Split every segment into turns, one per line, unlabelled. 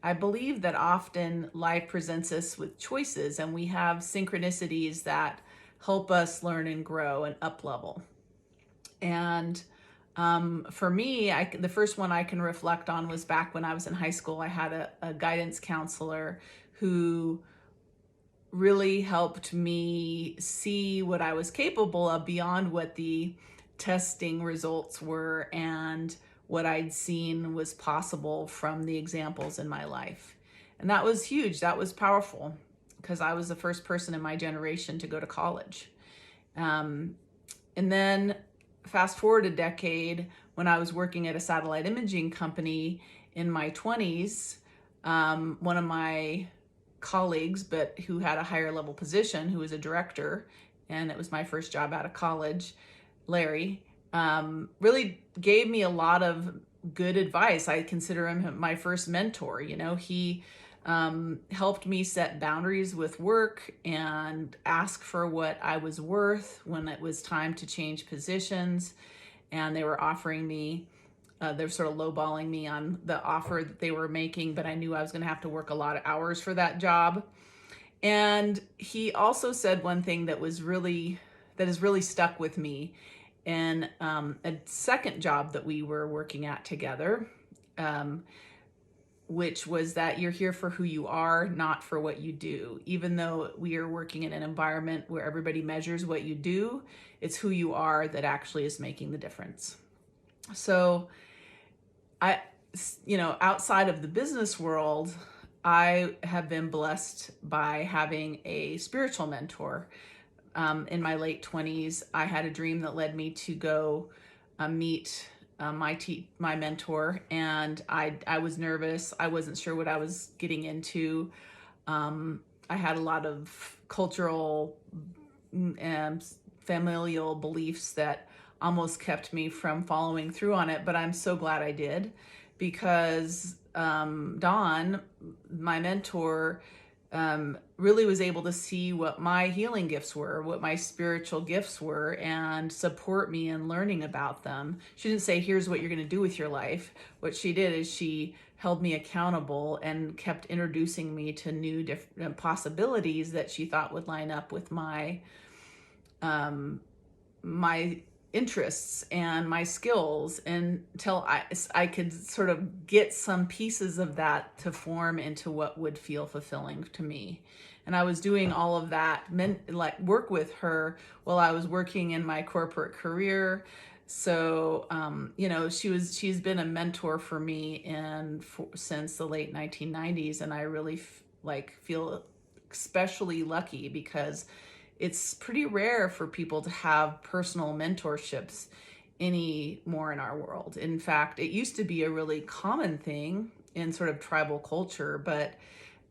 I believe that often life presents us with choices, and we have synchronicities that help us learn and grow and up level. And for me, the first one I can reflect on was back when I was in high school. I had a guidance counselor who really helped me see what I was capable of beyond what the testing results were and what I'd seen was possible from the examples in my life. And that was huge. That was powerful because I was the first person in my generation to go to college. And then fast forward a decade, when I was working at a satellite imaging company in my 20s, one of my colleagues, but who had a higher level position, who was a director, and it was my first job out of college, Larry, really gave me a lot of good advice. I consider him my first mentor. He helped me set boundaries with work and ask for what I was worth when it was time to change positions. And they were offering me, they were sort of lowballing me on the offer that they were making, but I knew I was going to have to work a lot of hours for that job. And he also said one thing that has really stuck with me in a second job that we were working at together, which was that you're here for who you are, not for what you do. Even though we are working in an environment where everybody measures what you do, it's who you are that actually is making the difference. So outside of the business world, I have been blessed by having a spiritual mentor. In my late 20s, I had a dream that led me to go meet my mentor, and I was nervous. I wasn't sure what I was getting into. I had a lot of cultural and familial beliefs that almost kept me from following through on it, but I'm so glad I did, because Dawn, my mentor, really was able to see what my healing gifts were, what my spiritual gifts were, and support me in learning about them. She didn't say, here's what you're going to do with your life. What she did is she held me accountable and kept introducing me to new different possibilities that she thought would line up with my interests and my skills, until I could sort of get some pieces of that to form into what would feel fulfilling to me. And I was doing all of that, work with her while I was working in my corporate career. So, she's been a mentor for me since the late 1990s. And I really feel especially lucky, because it's pretty rare for people to have personal mentorships anymore in our world. In fact, it used to be a really common thing in sort of tribal culture, but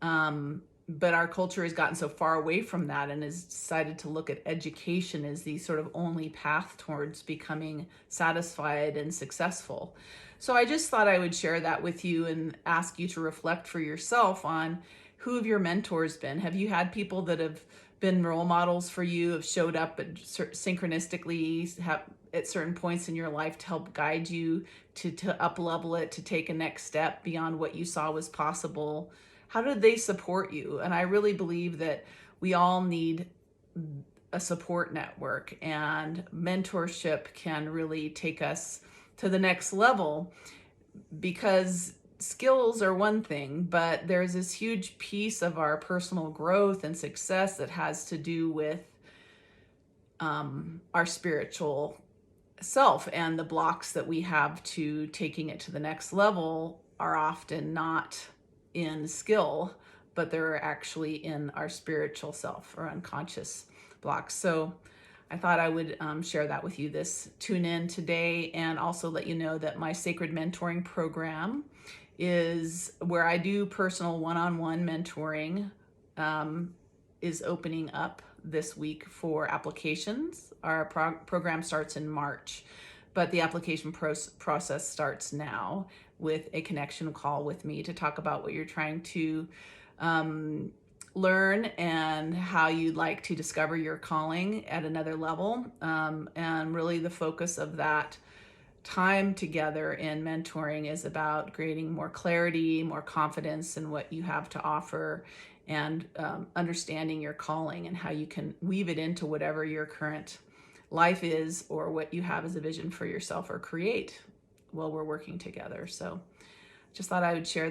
our culture has gotten so far away from that and has decided to look at education as the sort of only path towards becoming satisfied and successful. So I just thought I would share that with you and ask you to reflect for yourself on who have your mentors been. Have you had people that have been role models for you, have showed up synchronistically at certain points in your life to help guide you to up level it, to take a next step beyond what you saw was possible? How did they support you? And I really believe that we all need a support network, and mentorship can really take us to the next level, because skills are one thing, but there's this huge piece of our personal growth and success that has to do with our spiritual self, and the blocks that we have to taking it to the next level are often not in skill, but they're actually in our spiritual self or unconscious blocks. So I thought I would share that with you tune in today, and also let you know that my Sacred Mentoring program is where I do personal one-on-one mentoring, is opening up this week for applications. Our program starts in March, but the application process starts now with a connection call with me to talk about what you're trying to learn and how you'd like to discover your calling at another level. And really the focus of that time together in mentoring is about creating more clarity, more confidence in what you have to offer, and understanding your calling and how you can weave it into whatever your current life is or what you have as a vision for yourself or create while we're working together. So just thought I would share